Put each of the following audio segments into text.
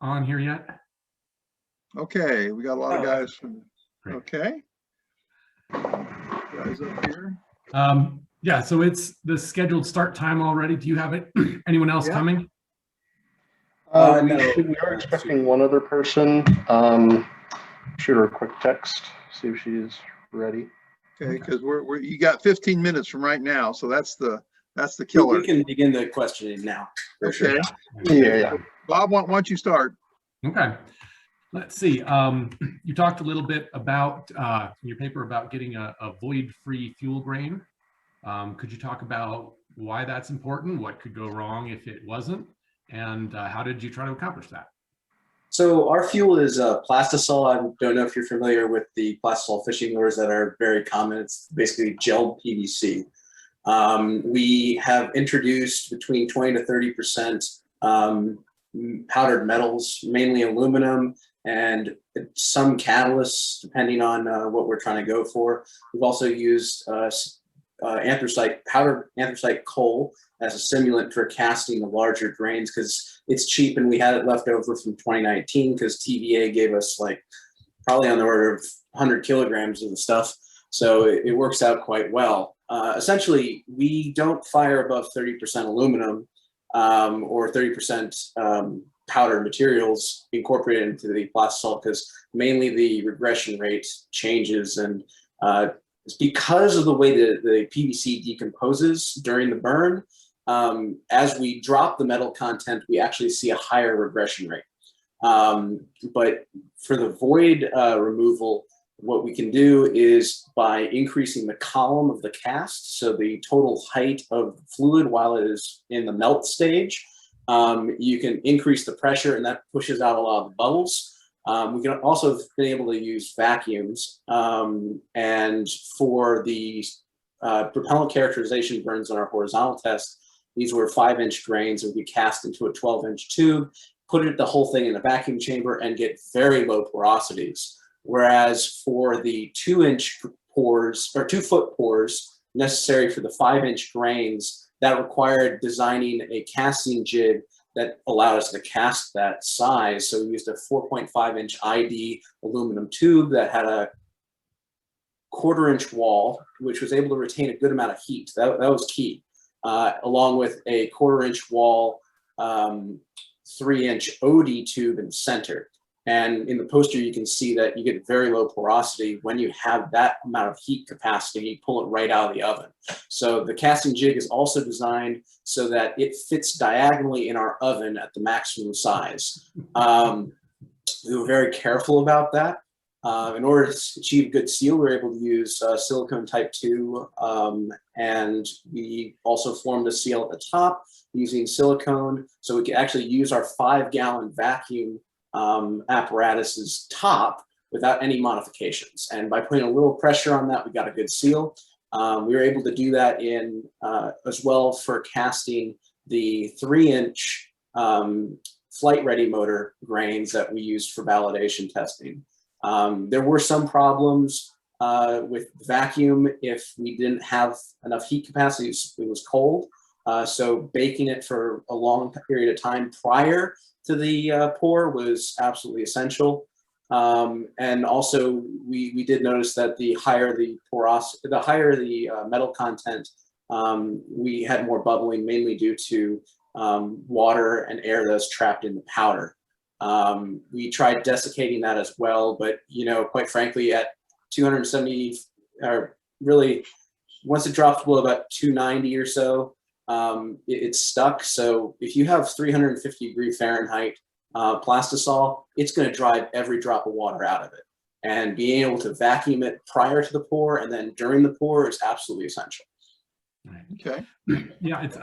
on here yet? Okay, we got a lot of guys from, Great. okay. Guys up here. Yeah, so it's the scheduled start time already. Do you have it? Anyone else coming? We are expecting one other person. Shoot her a quick text, see if she's ready. Okay, because you got 15 minutes from right now, so that's the killer. We can begin the questioning now. For okay. Sure. Yeah. Bob, why don't you start? Okay. Let's see. You talked a little bit about in your paper about getting a void-free fuel grain. Could you talk about why that's important? What could go wrong if it wasn't? And how did you try to accomplish that? So our fuel is plastisol. I don't know if you're familiar with the plastisol fishing lures that are very common. It's basically gelled PVC. We have introduced between 20 to 30% powdered metals, mainly aluminum, and some catalysts, depending on what we're trying to go for. We've also used powdered anthracite coal as a simulant for casting the larger grains because it's cheap, and we had it left over from 2019 because TVA gave us like probably on the order of 100 kilograms of the stuff. So it works out quite well. Essentially, we don't fire above 30% aluminum or 30% powder materials incorporated into the plastisol because mainly the regression rate changes, and it's because of the way that the PVC decomposes during the burn. As we drop the metal content, we actually see a higher regression rate. But for the void removal, what we can do is by increasing the column of the cast, so the total height of the fluid while it is in the melt stage, you can increase the pressure, and that pushes out a lot of the bubbles. We can also have been able to use vacuums, and for the propellant characterization burns on our horizontal test, these were 5-inch grains, and we cast into a 12-inch tube, put the whole thing in a vacuum chamber, and get very low porosities. Whereas for the 2-inch pores or 2-foot pores necessary for the 5-inch grains, that required designing a casting jig that allowed us to cast that size. So we used a 4.5-inch ID aluminum tube that had a 1/4-inch wall, which was able to retain a good amount of heat. That was key, along with a 1/4-inch wall, 3-inch OD tube in the center. And in the poster, you can see that you get very low porosity when you have that amount of heat capacity. You pull it right out of the oven. So the casting jig is also designed so that it fits diagonally in our oven at the maximum size. We were very careful about that. In order to achieve good seal, we were able to use silicone type 2, and we also formed a seal at the top using silicone, so we could actually use our 5-gallon vacuum apparatus's top without any modifications. And by putting a little pressure on that, we got a good seal. We were able to do that in as well for casting the 3-inch flight ready motor grains that we used for validation testing. There were some problems with vacuum if we didn't have enough heat capacity. It was cold. So baking it for a long period of time prior to the pour was absolutely essential. And also we did notice that the higher the porosity, the higher the metal content, we had more bubbling, mainly due to water and air that was trapped in the powder. We tried desiccating that as well, but quite frankly, at 270, or really once it dropped below about 290 or so, it's stuck. So if you have 350 Fahrenheit plastisol, it's going to drive every drop of water out of it. And being able to vacuum it prior to the pour and then during the pour is absolutely essential. Okay. Yeah, it's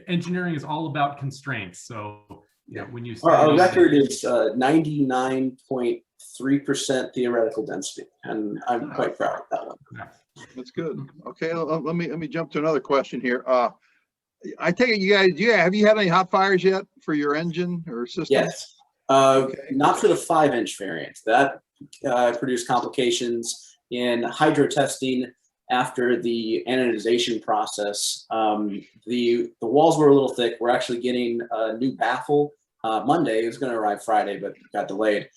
engineering is all about constraints. So yeah, when you say our record is 99.3% theoretical density, and I'm quite proud of that one. That's good. Okay, let me jump to another question here. I take it you guys, have you had any hot fires yet for your engine or system? Yes. Not for the 5-inch variant. That produced complications in hydro testing after the anodization process. The walls were a little thick. We're actually getting a new baffle Monday. It was going to arrive Friday, but got delayed.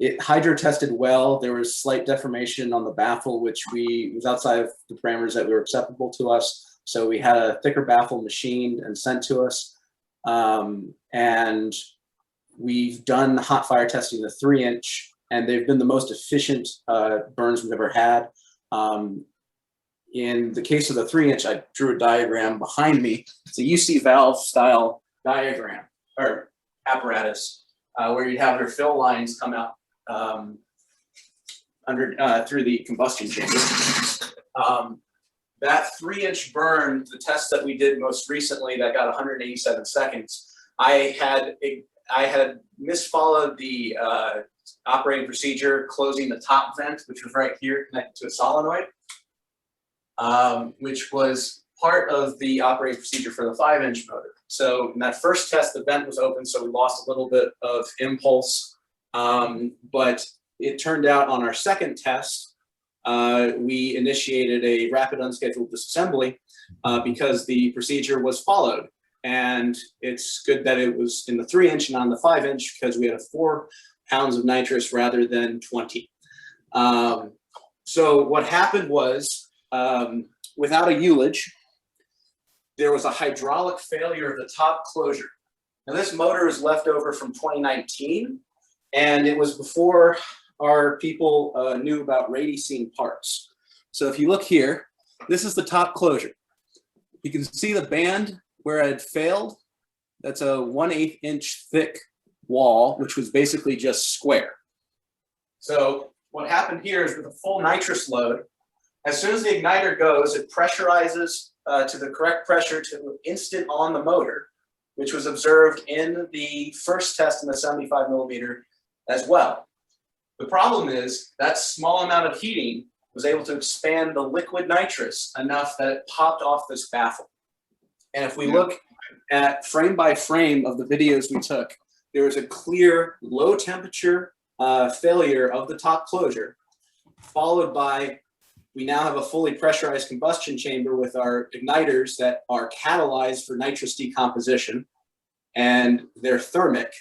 It hydro tested well. There was slight deformation on the baffle, which was outside of the parameters that were acceptable to us. So we had a thicker baffle machined and sent to us. And we've done hot fire testing the 3-inch, and they've been the most efficient burns we've ever had. In the case of the 3-inch, I drew a diagram behind me. It's a UC valve style diagram or apparatus where you'd have your fill lines come out through the combustion chamber. That 3-inch burn, the test that we did most recently that got 187 seconds, I had misfollowed the operating procedure, closing the top vent, which was right here connected to a solenoid, which was part of the operating procedure for the 5-inch motor. So in that first test, the vent was open, so we lost a little bit of impulse. But it turned out on our second test, we initiated a rapid unscheduled disassembly because the procedure was followed. And it's good that it was in the 3-inch and on the 5-inch because we had 4 pounds of nitrous rather than 20. So what happened was, without a ullage, there was a hydraulic failure of the top closure. Now this motor is left over from 2019, and it was before our people knew about radicine parts. So if you look here, this is the top closure. You can see the band where it failed. That's a 1/8 inch thick wall, which was basically just square. So what happened here is with a full nitrous load, as soon as the igniter goes, it pressurizes to the correct pressure to instant on the motor, which was observed in the first test in the 75 millimeter as well. The problem is that small amount of heating was able to expand the liquid nitrous enough that it popped off this baffle. And if we look at frame by frame of the videos we took, there was a clear low temperature failure of the top closure, followed by, we now have a fully pressurized combustion chamber with our igniters that are catalyzed for nitrous decomposition, and they're thermic.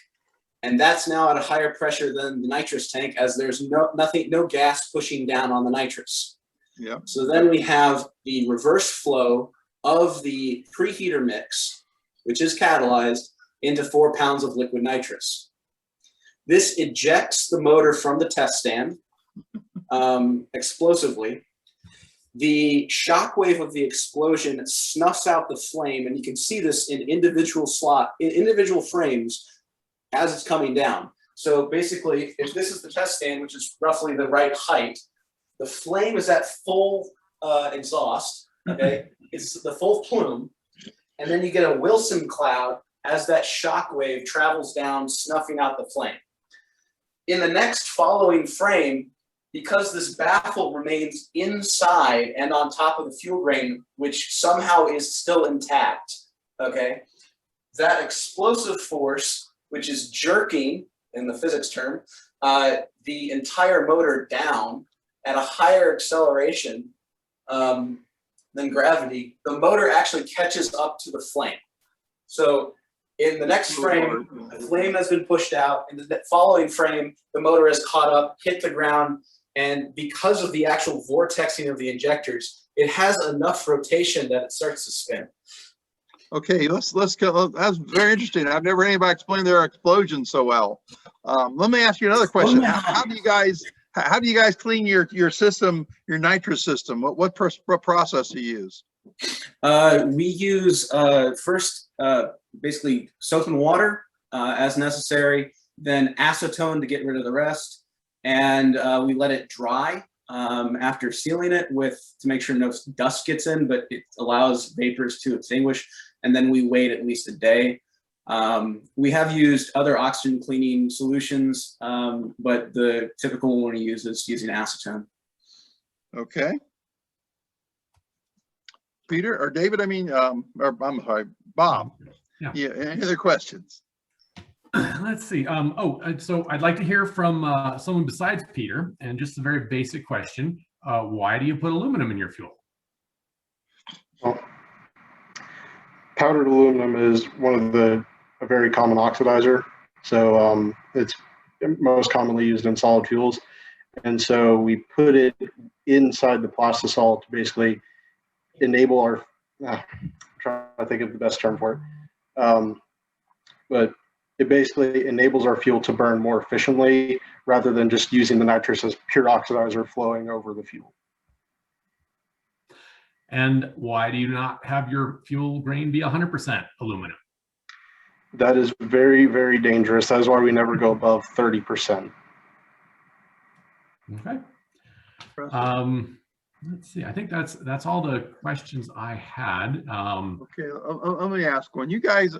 And that's now at a higher pressure than the nitrous tank, as there's no gas pushing down on the nitrous. Yeah. So then we have the reverse flow of the preheater mix, which is catalyzed, into 4 pounds of liquid nitrous. This ejects the motor from the test stand explosively. The shock wave of the explosion snuffs out the flame, and you can see this in individual frames as it's coming down. So basically, if this is the test stand, which is roughly the right height, the flame is at full exhaust, okay? It's the full plume, and then you get a Wilson cloud as that shock wave travels down, snuffing out the flame. In the next following frame, because this baffle remains inside and on top of the fuel grain, which somehow is still intact, okay? That explosive force, which is jerking, in the physics term, the entire motor down at a higher acceleration than gravity, the motor actually catches up to the flame. So in the next frame, the flame has been pushed out. In the following frame, the motor has caught up, hit the ground, and because of the actual vortexing of the injectors, it has enough rotation that it starts to spin. Okay, let's go. That's very interesting. I've never heard anybody explain their explosion so well. Let me ask you another question. How do you guys clean your system, your nitrous system? What process do you use? We use first basically soap and water as necessary, then acetone to get rid of the rest, and we let it dry after sealing it to make sure no dust gets in, but it allows vapors to extinguish, and then we wait at least a day. We have used other oxygen cleaning solutions, but the typical one we use is using acetone. Okay. Peter or David, or I'm sorry, Bob. Yeah. Any other questions? Let's see. So I'd like to hear from someone besides Peter, and just a very basic question. Why do you put aluminum in your fuel? Well, powdered aluminum is a very common oxidizer. So it's most commonly used in solid fuels. And so we put it inside the plastisol to basically enable our, I'm trying to think of the best term for it. But it basically enables our fuel to burn more efficiently rather than just using the nitrous as pure oxidizer flowing over the fuel. And why do you not have your fuel grain be 100% aluminum? That is very, very dangerous. That is why we never go above 30%. Okay. Let's see. I think that's all the questions I had. Okay, let me ask one. You guys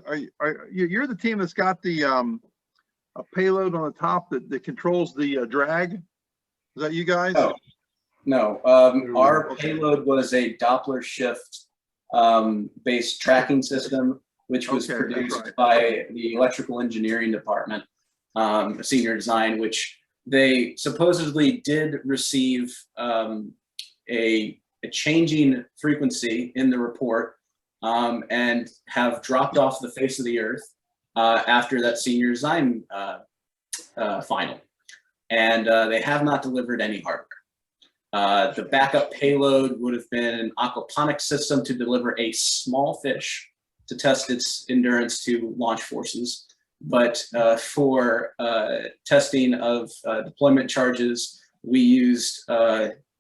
you're the team that's got the a payload on the top that controls the drag. Is that you guys? No. Our payload was a Doppler shift based tracking system, which was produced by the electrical engineering department, senior design, which they supposedly did receive a changing frequency in the report and have dropped off the face of the earth after that senior design final. And they have not delivered any hardware. The backup payload would have been an aquaponics system to deliver a small fish to test its endurance to launch forces. But for testing of deployment charges, we used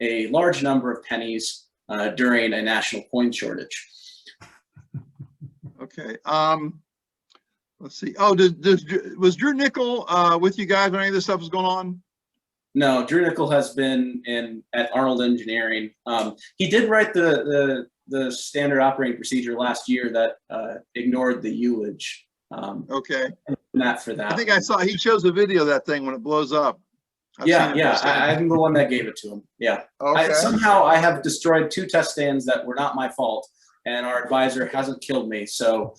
a large number of pennies during a national coin shortage. Okay. Let's see. Oh, was Drew Nickel with you guys when any of this stuff was going on? No, Drew Nickel has been at Arnold Engineering. He did write the standard operating procedure last year that ignored the ullage. Okay. Not for that. I think I saw he shows a video of that thing when it blows up. I'm the one that gave it to him. Yeah. Okay. Somehow I have destroyed 2 test stands that were not my fault, and our advisor hasn't killed me. So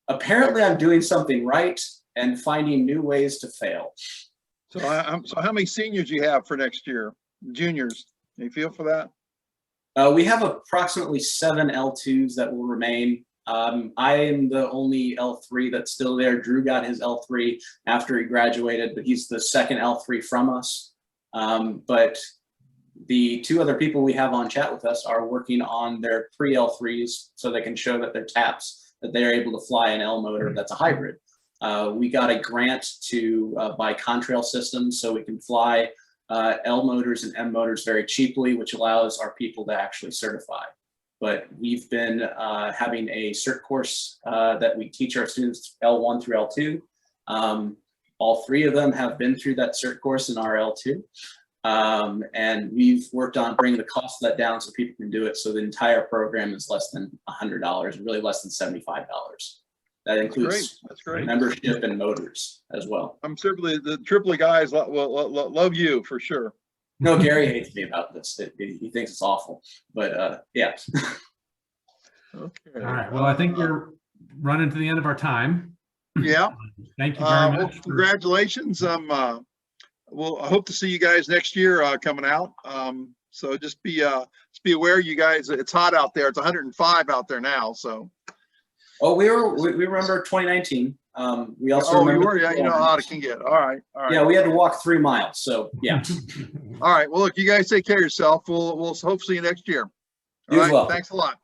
apparently I'm doing something right and finding new ways to fail. So so how many seniors do you have for next year? Juniors? Any feel for that? We have approximately 7 L2s that will remain. I am the only L3 that's still there. Drew got his L3 after he graduated, but he's the second L3 from us. But the 2 other people we have on chat with us are working on their pre-L3s so they can show that they're TAPs, that they're able to fly an L motor that's a hybrid. We got a grant to buy contrail systems so we can fly L motors and M motors very cheaply, which allows our people to actually certify. But we've been having a cert course that we teach our students L1 through L2. All 3 of them have been through that cert course in our L2. And we've worked on bringing the cost of that down so people can do it. So the entire program is less than $100, really less than $75. That includes That's great. Membership and motors as well. I'm certainly the Tripoli guys love you for sure. No, Gary hates me about this. He thinks it's awful, but yeah. Okay. All right. Well, I think we're running to the end of our time. Yeah. Thank you very much. Well, congratulations. I hope to see you guys next year coming out. So just be aware, you guys. It's hot out there. It's 105 out there now. So. Oh, we remember 2019. We also you remember. were, yeah, you know how hot it can get. All right. Yeah, we had to walk 3 miles. So yeah. All right. Well, look, you guys take care of yourself. We'll hope to see you next year. All You as right. well. Thanks a lot.